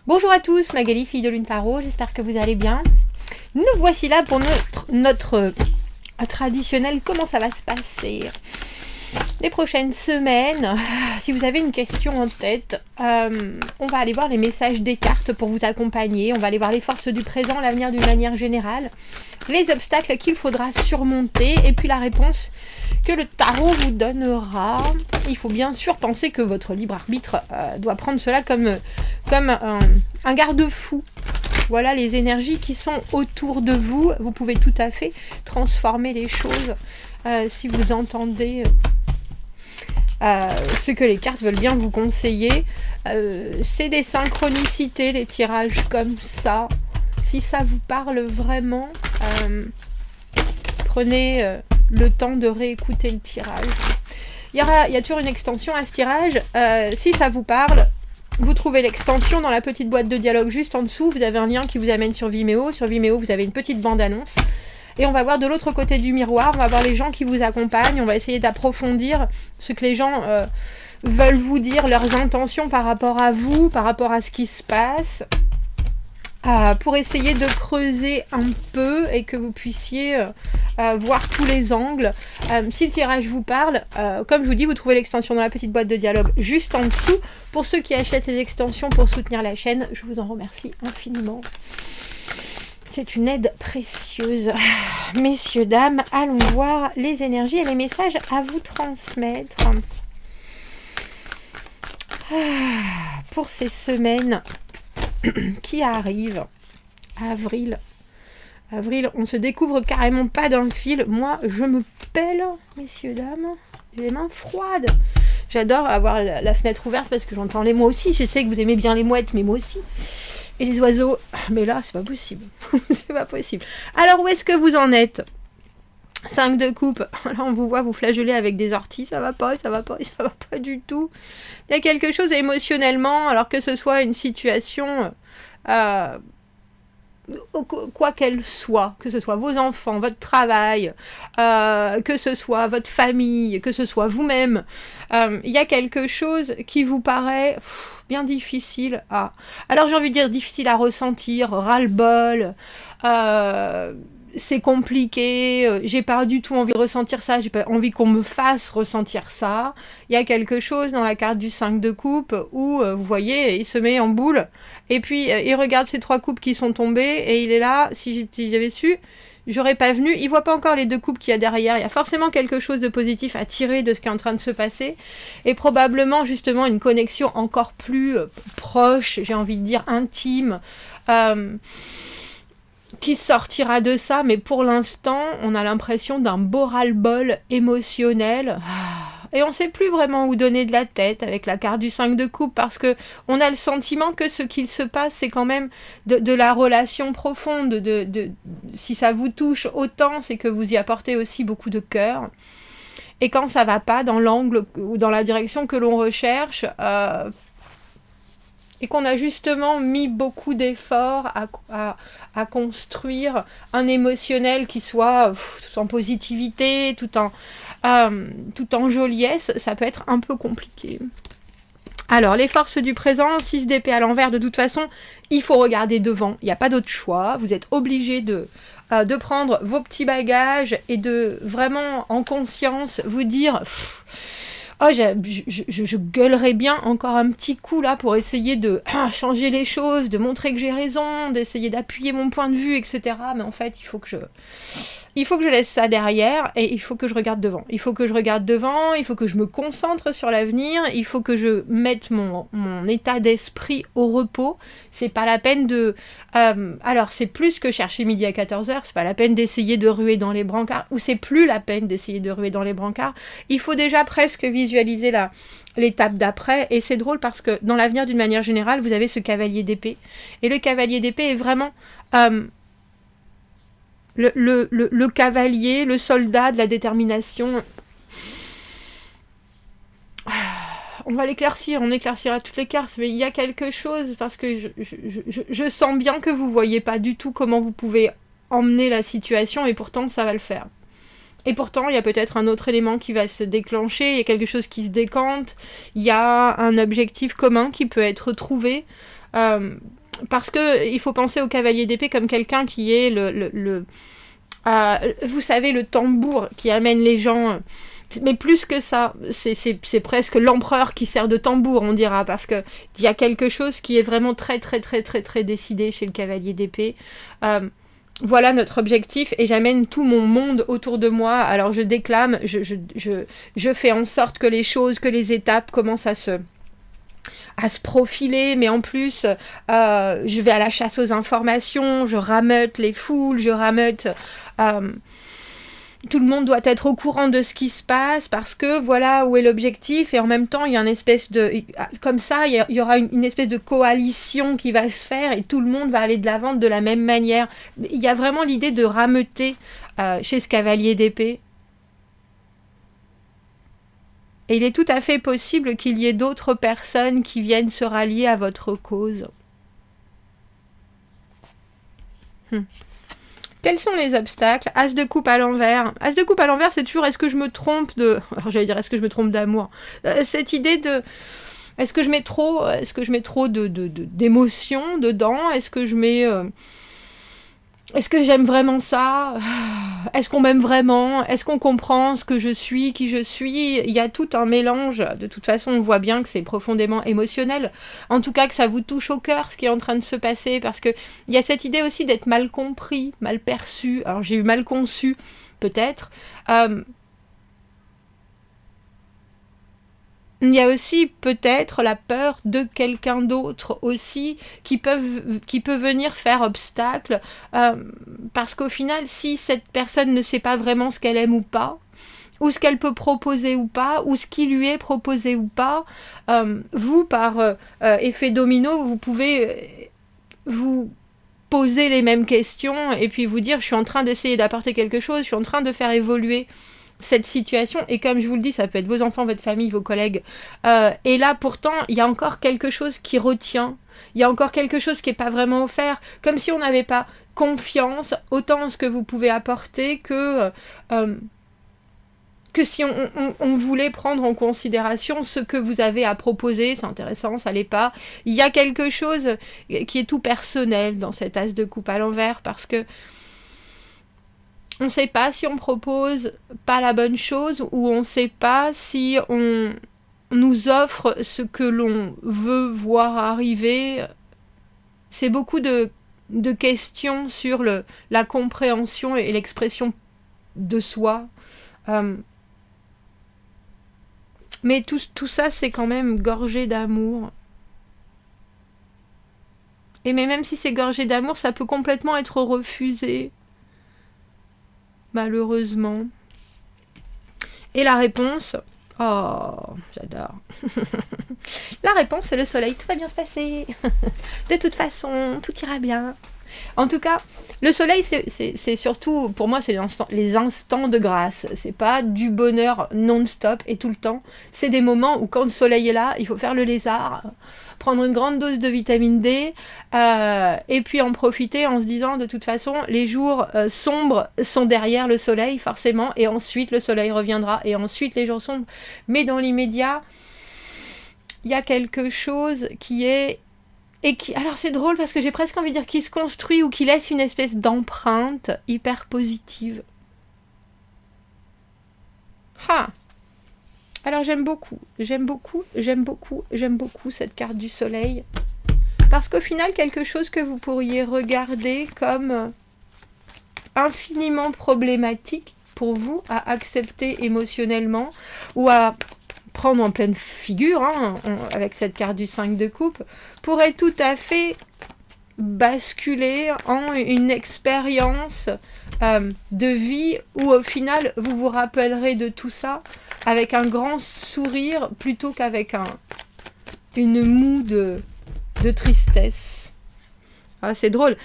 Bonjour à tous, Magali, fille de Lune Tarot, j'espère que vous allez bien. Nous voici là pour notre traditionnel comment ça va se passer les prochaines semaines. Si vous avez une question en tête, on va aller voir les messages des cartes pour vous accompagner, on va aller voir les forces du présent, l'avenir d'une manière générale, les obstacles qu'il faudra surmonter et puis la réponse que le tarot vous donnera. Il faut bien sûr penser que votre libre arbitre doit prendre cela comme un garde-fou. Voilà les énergies qui sont autour de vous. Vous pouvez tout à fait transformer les choses si vous entendez ce que les cartes veulent bien vous conseiller. C'est des synchronicités, les tirages comme ça. Si ça vous parle vraiment, prenez le temps de réécouter le tirage. Il y a toujours une extension à ce tirage. Si ça vous parle, vous trouvez l'extension dans la petite boîte de dialogue juste en dessous. Vous avez un lien qui vous amène sur Vimeo. Sur Vimeo, vous avez une petite bande-annonce. Et on va voir de l'autre côté du miroir, on va voir les gens qui vous accompagnent. On va essayer d'approfondir ce que les gens veulent vous dire, leurs intentions par rapport à vous, par rapport à ce qui se passe. Pour essayer de creuser un peu et que vous puissiez voir tous les angles. Si le tirage vous parle, comme je vous dis, vous trouvez l'extension dans la petite boîte de dialogue juste en dessous. Pour ceux qui achètent les extensions pour soutenir la chaîne, je vous en remercie infiniment. C'est une aide précieuse. Messieurs, dames, allons voir les énergies et les messages à vous transmettre. Pour ces semaines qui arrive, avril, on se découvre carrément pas d'un fil. Moi, je me pèle, messieurs, dames, j'ai les mains froides. J'adore avoir la fenêtre ouverte parce que j'entends les mots aussi. Je sais que vous aimez bien les mouettes, mais moi aussi. Et les oiseaux. Mais là, c'est pas possible. C'est pas possible. Alors, où est-ce que vous en êtes ? 5 de coupe. Là, on vous voit vous flageoler avec des orties. Ça va pas du tout. Il y a quelque chose émotionnellement, alors que ce soit une situation, quoi qu'elle soit, que ce soit vos enfants, votre travail, que ce soit votre famille, que ce soit vous-même, il y a quelque chose qui vous paraît bien difficile à... Alors j'ai envie de dire difficile à ressentir, ras-le-bol, c'est compliqué, j'ai pas du tout envie de ressentir ça, j'ai pas envie qu'on me fasse ressentir ça. Il y a quelque chose dans la carte du 5 de coupe où, vous voyez, il se met en boule, et puis il regarde ces 3 coupes qui sont tombées, et il est là, si j'avais su, j'aurais pas venu, il voit pas encore les 2 coupes qu'il y a derrière, il y a forcément quelque chose de positif à tirer de ce qui est en train de se passer, et probablement justement une connexion encore plus proche, j'ai envie de dire intime, qui sortira de ça, mais pour l'instant, on a l'impression d'un beau ras-le-bol émotionnel. Et on ne sait plus vraiment où donner de la tête avec la carte du 5 de coupe, parce que on a le sentiment que ce qu'il se passe, c'est quand même de la relation profonde. Si ça vous touche autant, c'est que vous y apportez aussi beaucoup de cœur. Et quand ça va pas dans l'angle ou dans la direction que l'on recherche, et qu'on a justement mis beaucoup d'efforts à construire un émotionnel qui soit tout en positivité, tout en joliesse, ça peut être un peu compliqué. Alors, les forces du présent, 6 d'épée à l'envers, de toute façon, il faut regarder devant, il n'y a pas d'autre choix, vous êtes obligé de prendre vos petits bagages et de vraiment, en conscience, vous dire... Oh, je gueulerais bien encore un petit coup là pour essayer de changer les choses, de montrer que j'ai raison, d'essayer d'appuyer mon point de vue, etc. Mais en fait, il faut que je laisse ça derrière et il faut que je regarde devant. Il faut que je me concentre sur l'avenir, il faut que je mette mon état d'esprit au repos. C'est pas la peine de... alors, c'est plus que chercher midi à 14h, c'est pas la peine d'essayer de ruer dans les brancards, ou c'est plus la peine d'essayer de ruer dans les brancards. Il faut déjà presque visualiser l'étape d'après, et c'est drôle parce que dans l'avenir d'une manière générale, vous avez ce cavalier d'épée. Et le cavalier d'épée est vraiment... Le cavalier, le soldat de la détermination. On va l'éclaircir, on éclaircira toutes les cartes, mais il y a quelque chose, parce que je sens bien que vous voyez pas du tout comment vous pouvez emmener la situation, et pourtant ça va le faire. Et pourtant, il y a peut-être un autre élément qui va se déclencher, il y a quelque chose qui se décante, il y a un objectif commun qui peut être trouvé, Parce que il faut penser au cavalier d'épée comme quelqu'un qui est vous savez, le tambour qui amène les gens. Mais plus que ça, c'est presque l'empereur qui sert de tambour, on dira, parce que il y a quelque chose qui est vraiment très très très très très décidé chez le cavalier d'épée. Voilà notre objectif, et j'amène tout mon monde autour de moi. Alors je déclame, je fais en sorte que les choses, que les étapes commencent à se profiler, mais en plus, je vais à la chasse aux informations, je rameute les foules, je rameute... tout le monde doit être au courant de ce qui se passe, parce que voilà où est l'objectif, et en même temps, il y a une espèce de... Comme ça, il y aura une espèce de coalition qui va se faire, et tout le monde va aller de l'avant de la même manière. Il y a vraiment l'idée de rameuter chez ce cavalier d'épée. Et il est tout à fait possible qu'il y ait d'autres personnes qui viennent se rallier à votre cause. Quels sont les obstacles? As de coupe à l'envers. As de coupe à l'envers, c'est toujours est-ce que je me trompe de... Alors j'allais dire est-ce que je me trompe d'amour. Cette idée de... Est-ce que je mets trop d'émotions dedans? Est-ce que je mets... Est-ce que j'aime vraiment ça? Est-ce qu'on m'aime vraiment? Est-ce qu'on comprend ce que je suis, qui je suis? Il y a tout un mélange. De toute façon, on voit bien que c'est profondément émotionnel. En tout cas, que ça vous touche au cœur, ce qui est en train de se passer. Parce qu'il y a cette idée aussi d'être mal compris, mal perçu. Alors, j'ai eu mal conçu, peut-être. Il y a aussi peut-être la peur de quelqu'un d'autre aussi qui peut venir faire obstacle, parce qu'au final, si cette personne ne sait pas vraiment ce qu'elle aime ou pas, ou ce qu'elle peut proposer ou pas, ou ce qui lui est proposé ou pas, vous, par effet domino, vous pouvez vous poser les mêmes questions et puis vous dire je suis en train d'essayer d'apporter quelque chose, je suis en train de faire évoluer cette situation, et comme je vous le dis, ça peut être vos enfants, votre famille, vos collègues, et là pourtant il y a encore quelque chose qui retient, il y a encore quelque chose qui n'est pas vraiment offert, comme si on n'avait pas confiance autant en ce que vous pouvez apporter que si on voulait prendre en considération ce que vous avez à proposer. C'est intéressant, ça l'est pas. Il y a quelque chose qui est tout personnel dans cet as de coupe à l'envers, parce que on ne sait pas si on propose pas la bonne chose, ou on ne sait pas si on nous offre ce que l'on veut voir arriver. C'est beaucoup de questions sur la compréhension et l'expression de soi. Mais tout ça, c'est quand même gorgé d'amour. Mais même si c'est gorgé d'amour, ça peut complètement être refusé. Malheureusement. Et la réponse... Oh, j'adore. La réponse, c'est le soleil. Tout va bien se passer. De toute façon, tout ira bien. En tout cas, le soleil, c'est surtout, pour moi, c'est les instants de grâce. C'est pas du bonheur non-stop et tout le temps. C'est des moments où, quand le soleil est là, il faut faire le lézard, prendre une grande dose de vitamine D, et puis en profiter en se disant, de toute façon, les jours sombres sont derrière le soleil, forcément, et ensuite le soleil reviendra, et ensuite les jours sombres. Mais dans l'immédiat, il y a quelque chose qui est... Et qui, alors c'est drôle parce que j'ai presque envie de dire qui se construit, ou qui laisse une espèce d'empreinte hyper positive. Alors j'aime beaucoup cette carte du soleil. Parce qu'au final, quelque chose que vous pourriez regarder comme infiniment problématique pour vous à accepter émotionnellement, ou à prendre en pleine figure, avec cette carte du 5 de coupe, pourrait tout à fait basculer en une expérience de vie où au final vous vous rappellerez de tout ça avec un grand sourire plutôt qu'avec une moue de tristesse. C'est drôle.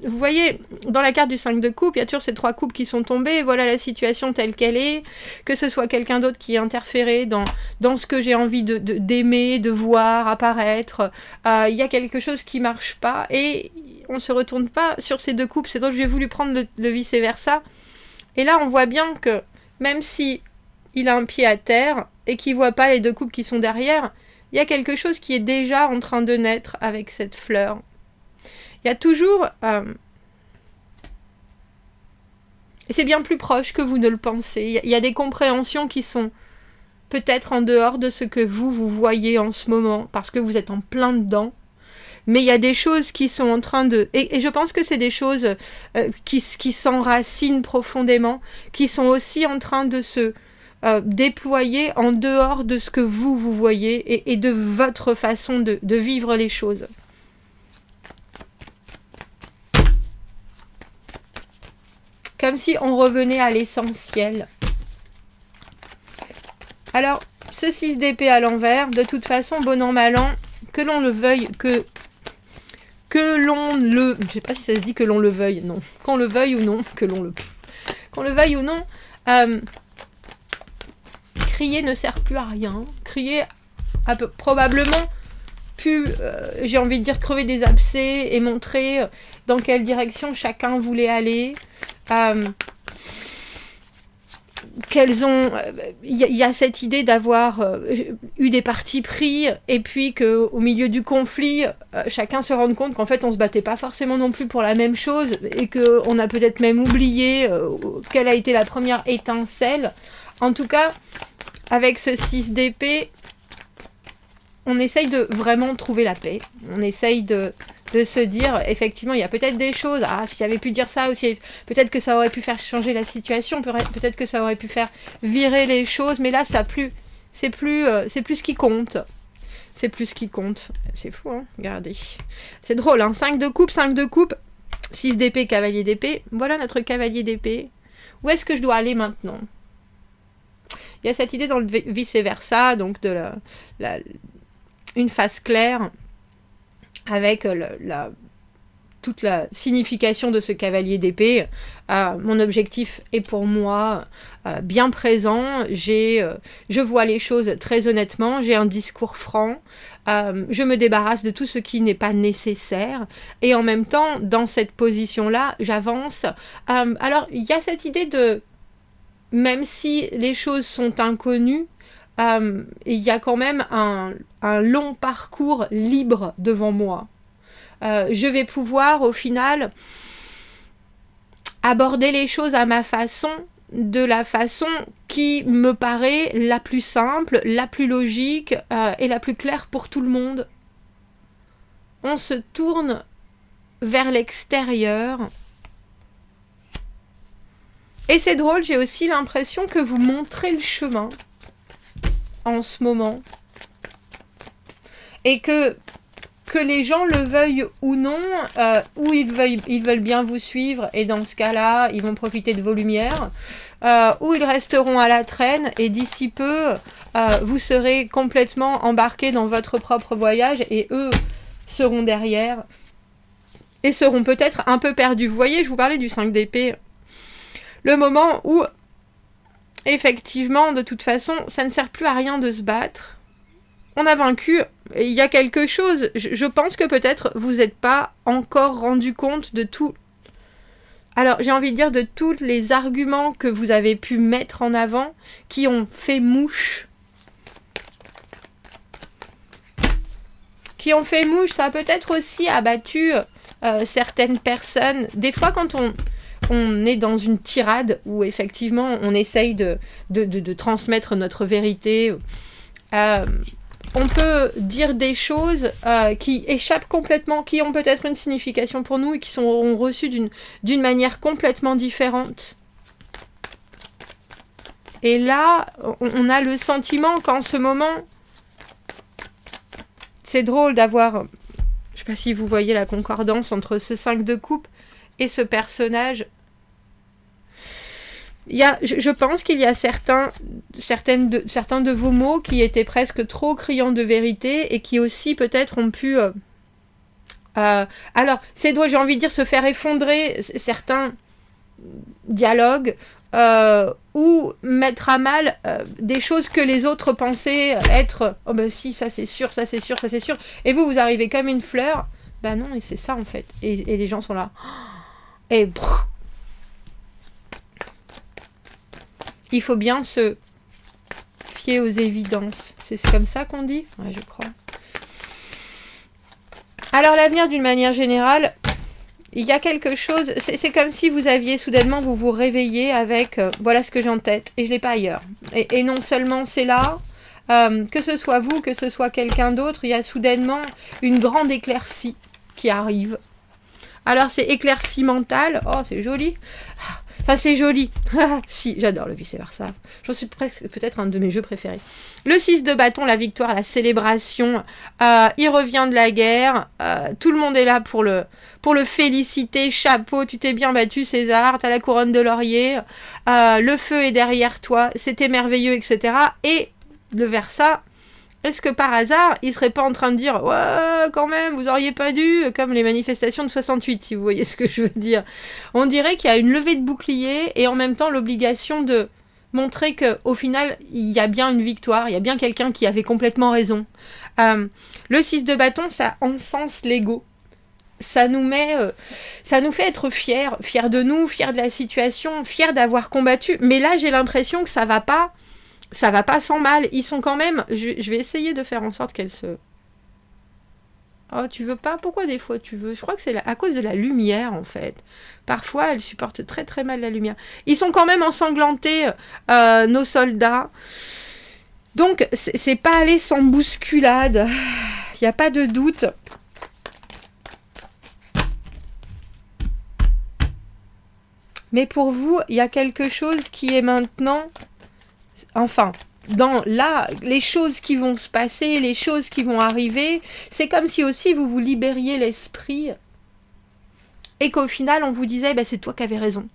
Vous voyez, dans la carte du 5 de coupe, il y a toujours ces 3 coupes qui sont tombées, voilà la situation telle qu'elle est, que ce soit quelqu'un d'autre qui est interféré dans ce que j'ai envie d'aimer, de voir apparaître, il y a quelque chose qui marche pas, et on se retourne pas sur ces 2 coupes. C'est drôle, j'ai voulu prendre le vice-versa, et là on voit bien que, même si il a un pied à terre, et qu'il voit pas les 2 coupes qui sont derrière, il y a quelque chose qui est déjà en train de naître avec cette fleur. Il y a toujours... et c'est bien plus proche que vous ne le pensez. Il y a des compréhensions qui sont peut-être en dehors de ce que vous voyez en ce moment, parce que vous êtes en plein dedans. Mais il y a des choses qui sont en train de... Et je pense que c'est des choses qui s'enracinent profondément, qui sont aussi en train de se déployer en dehors de ce que vous voyez et de votre façon de vivre les choses. Comme si on revenait à l'essentiel. Alors, ce 6 d'épée à l'envers, de toute façon, bon an, mal an, que l'on le veuille, que l'on le... Je sais pas si ça se dit que l'on le veuille, non. Qu'on le veuille ou non, que l'on le... Qu'on le veuille ou non, crier ne sert plus à rien. Crier probablement pu, j'ai envie de dire, crever des abcès et montrer dans quelle direction chacun voulait aller. Qu'elles ont... Il y a cette idée d'avoir eu des partis pris et puis qu'au milieu du conflit, chacun se rende compte qu'en fait on se battait pas forcément non plus pour la même chose et qu'on a peut-être même oublié quelle a été la première étincelle. En tout cas, avec ce 6 d'épée, on essaye de vraiment trouver la paix. On essaye de se dire, effectivement, il y a peut-être des choses, si j'avais pu dire ça, ou peut-être que ça aurait pu faire changer la situation, peut-être que ça aurait pu faire virer les choses, mais là, c'est plus ce qui compte. C'est plus ce qui compte. C'est fou, hein, regardez. C'est drôle, hein, 5 de coupe, 6 d'épée, cavalier d'épée. Voilà notre cavalier d'épée. Où est-ce que je dois aller maintenant ? Il y a cette idée dans le vice-versa, donc de une face claire, avec toute la signification de ce cavalier d'épée. Mon objectif est pour moi bien présent. Je vois les choses très honnêtement. J'ai un discours franc. Je me débarrasse de tout ce qui n'est pas nécessaire. Et en même temps, dans cette position-là, j'avance. Alors, il y a cette idée de... Même si les choses sont inconnues, il y a quand même un long parcours libre devant moi. Je vais pouvoir, au final, aborder les choses à ma façon, de la façon qui me paraît la plus simple, la plus logique et la plus claire pour tout le monde. On se tourne vers l'extérieur. Et c'est drôle, j'ai aussi l'impression que vous montrez le chemin en ce moment. Et que les gens le veuillent ou non, ou ils veulent bien vous suivre, et dans ce cas-là, ils vont profiter de vos lumières, ou ils resteront à la traîne, et d'ici peu, vous serez complètement embarqués dans votre propre voyage, et eux seront derrière, et seront peut-être un peu perdus. Vous voyez, je vous parlais du 5 d'épée. Le moment où, effectivement, de toute façon, ça ne sert plus à rien de se battre. On a vaincu, il y a quelque chose. Je pense que peut-être vous n'êtes pas encore rendu compte de tout. Alors, j'ai envie de dire de tous les arguments que vous avez pu mettre en avant qui ont fait mouche. Qui ont fait mouche, ça a peut-être aussi abattu certaines personnes. Des fois, quand on est dans une tirade où effectivement on essaye de transmettre notre vérité, on peut dire des choses qui échappent complètement, qui ont peut-être une signification pour nous et qui seront reçues d'une manière complètement différente. Et là, on a le sentiment qu'en ce moment, c'est drôle d'avoir, je sais pas si vous voyez la concordance entre ce 5 de coupe et ce personnage. Je pense qu'il y a certains de vos mots qui étaient presque trop criants de vérité et qui aussi peut-être ont pu... alors, c'est drôle, j'ai envie de dire se faire effondrer certains dialogues ou mettre à mal des choses que les autres pensaient être « Oh ben si, ça c'est sûr, ça c'est sûr, ça c'est sûr ». Et vous arrivez comme une fleur. Ben non, et c'est ça en fait. Et les gens sont là. Et... il faut bien se fier aux évidences. C'est comme ça qu'on dit? Ouais, je crois. Alors l'avenir d'une manière générale, il y a quelque chose, c'est comme si vous aviez soudainement, vous vous réveillez avec voilà ce que j'ai en tête et je l'ai pas ailleurs. Et non seulement c'est là, que ce soit vous, que ce soit quelqu'un d'autre, il y a soudainement une grande éclaircie qui arrive. Alors c'est éclaircie mentale, oh c'est joli. Enfin, c'est joli. Si, j'adore le vice-versa. J'en suis presque peut-être un de mes jeux préférés. Le 6 de bâton, la victoire, la célébration. Il revient de la guerre. Tout le monde est là pour le féliciter. Chapeau, tu t'es bien battu, César. T'as la couronne de laurier. Le feu est derrière toi. C'était merveilleux, etc. Et le versa. Est-ce que par hasard, il serait pas en train de dire « Ouais, quand même, vous auriez pas dû », comme les manifestations de 68, si vous voyez ce que je veux dire. On dirait qu'il y a une levée de bouclier et en même temps l'obligation de montrer qu'au final, il y a bien une victoire, il y a bien quelqu'un qui avait complètement raison. Le 6 de bâton, ça encense l'ego. Ça nous fait être fiers de nous, fiers de la situation, fiers d'avoir combattu. Mais là, j'ai l'impression que ça va pas sans mal. Ils sont quand même... Je vais essayer de faire en sorte qu'elle se... Oh, tu veux pas? Pourquoi des fois tu veux? Je crois que c'est à cause de la lumière, en fait. Parfois, elle supporte très très mal la lumière. Ils sont quand même ensanglantés, nos soldats. Donc, c'est pas aller sans bousculade. Il n'y a pas de doute. Mais pour vous, il y a quelque chose qui est maintenant... Enfin, dans là, les choses qui vont se passer, les choses qui vont arriver, c'est comme si aussi vous vous libériez l'esprit et qu'au final, on vous disait, bah, c'est toi qui avais raison.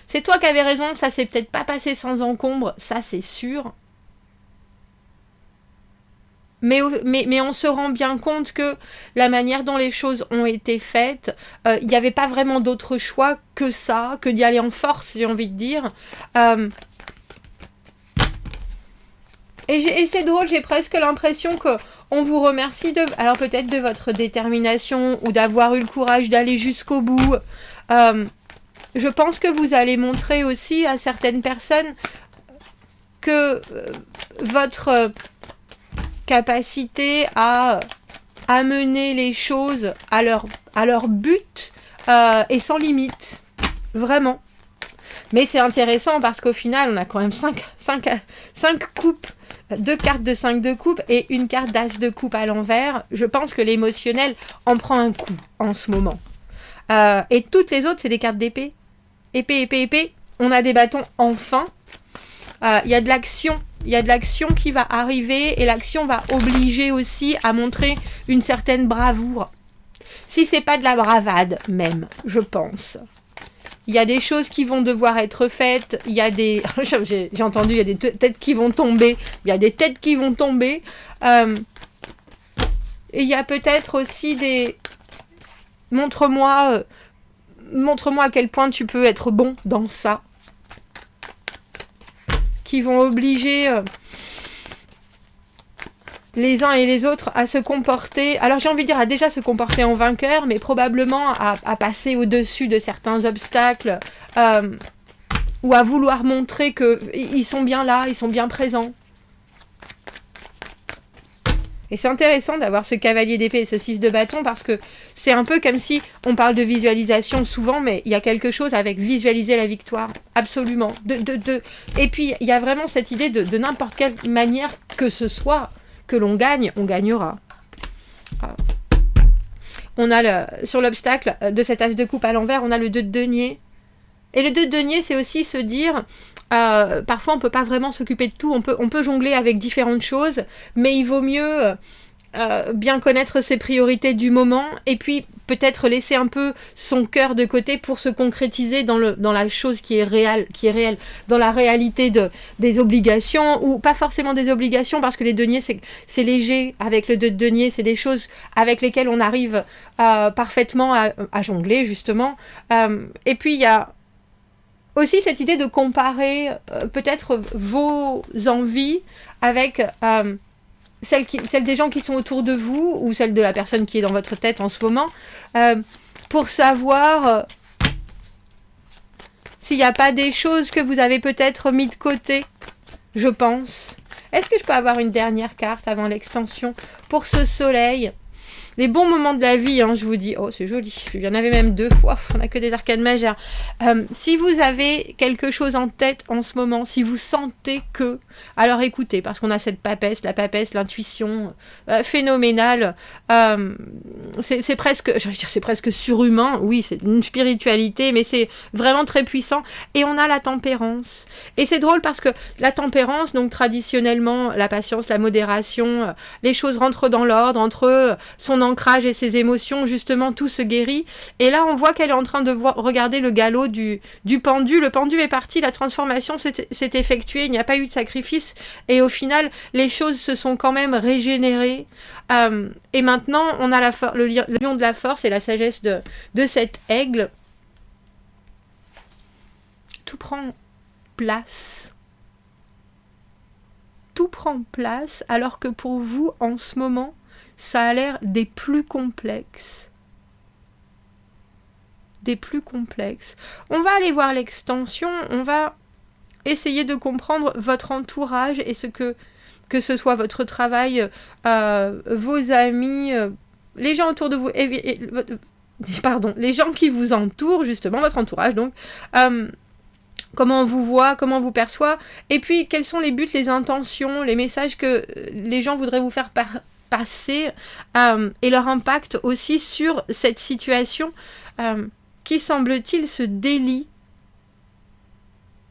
C'est toi qui avais raison, ça s'est peut-être pas passé sans encombre, ça c'est sûr. Mais on se rend bien compte que la manière dont les choses ont été faites, il n'y avait pas vraiment d'autre choix que ça, que d'y aller en force, j'ai envie de dire. Et c'est drôle, j'ai presque l'impression qu'on vous remercie alors peut-être de votre détermination ou d'avoir eu le courage d'aller jusqu'au bout. Je pense que vous allez montrer aussi à certaines personnes que votre capacité à amener les choses à leur but est sans limite. Vraiment. Mais c'est intéressant parce qu'au final, on a quand même 5 coupes, 2 cartes de 5 de coupe et une carte d'as de coupe à l'envers. Je pense que l'émotionnel en prend un coup en ce moment. Et toutes les autres, c'est des cartes d'épée. Épée. On a des bâtons enfin. Il y a de l'action. Il y a de l'action qui va arriver et l'action va obliger aussi à montrer une certaine bravoure. Si c'est pas de la bravade même, je pense. Il y a des choses qui vont devoir être faites. Il y a des... J'ai entendu, il y a des têtes qui vont tomber. Il y a des têtes qui vont tomber. Et il y a peut-être aussi des... Montre-moi à quel point tu peux être bon dans ça. Qui vont obliger les uns et les autres à se comporter, alors j'ai envie de dire à déjà se comporter en vainqueur, mais probablement à passer au-dessus de certains obstacles, ou à vouloir montrer qu'ils sont bien là, ils sont bien présents. Et c'est intéressant d'avoir ce cavalier d'épée et ce 6 de bâton parce que c'est un peu comme si on parle de visualisation souvent, mais il y a quelque chose avec visualiser la victoire, absolument. Et puis il y a vraiment cette idée de n'importe quelle manière que ce soit, que l'on gagne, on gagnera. On a sur l'obstacle de cet as de coupe à l'envers, on a le 2 de denier. Et le 2 de denier, c'est aussi se dire, parfois on peut pas vraiment s'occuper de tout, on peut jongler avec différentes choses, mais il vaut mieux bien connaître ses priorités du moment, et puis peut-être laisser un peu son cœur de côté pour se concrétiser dans la chose qui est réelle, dans la réalité des obligations, ou pas forcément des obligations, parce que les deniers, c'est léger, avec le 2 de denier, c'est des choses avec lesquelles on arrive parfaitement à jongler, justement. Et puis il y a aussi cette idée de comparer peut-être vos envies avec celles des gens qui sont autour de vous ou celles de la personne qui est dans votre tête en ce moment, pour savoir s'il n'y a pas des choses que vous avez peut-être mis de côté, je pense, Est-ce que je peux avoir une dernière carte avant l'extension pour ce soleil? Les bons moments de la vie, hein, je vous dis. Oh, c'est joli. Il y en avait même 2 fois. On n'a que des arcanes majeures. Si vous avez quelque chose en tête en ce moment, si vous sentez que... Alors écoutez, parce qu'on a cette papesse, l'intuition phénoménale. C'est presque... Je veux dire, c'est presque surhumain. Oui, c'est une spiritualité, mais c'est vraiment très puissant. Et on a la tempérance. Et c'est drôle parce que la tempérance, donc traditionnellement, la patience, la modération, les choses rentrent dans l'ordre entre son ancrage et ses émotions, justement, tout se guérit. Et là, on voit qu'elle est en train de regarder le galop du pendu. Le pendu est parti, la transformation s'est effectuée, il n'y a pas eu de sacrifice. Et au final, les choses se sont quand même régénérées. Et maintenant, on a le lion de la force et la sagesse de cet aigle. Tout prend place. Tout prend place, alors que pour vous, en ce moment, ça a l'air des plus complexes. Des plus complexes. On va aller voir l'extension, on va essayer de comprendre votre entourage et que ce soit votre travail, vos amis, les gens autour de vous, les gens qui vous entourent, justement, votre entourage, donc, comment on vous voit, comment on vous perçoit, et puis quels sont les buts, les intentions, les messages que les gens voudraient vous faire passer, et leur impact aussi sur cette situation qui, semble-t-il, se délie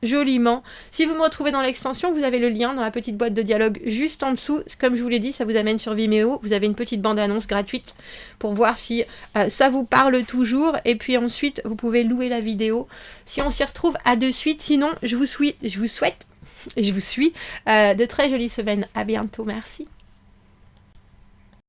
joliment. Si vous me retrouvez dans l'extension, vous avez le lien dans la petite boîte de dialogue juste en dessous. Comme je vous l'ai dit, ça vous amène sur Vimeo. Vous avez une petite bande-annonce gratuite pour voir si ça vous parle toujours. Et puis ensuite, vous pouvez louer la vidéo. Si on s'y retrouve à de suite, sinon, je vous souhaite de très jolies semaines. À bientôt. Merci.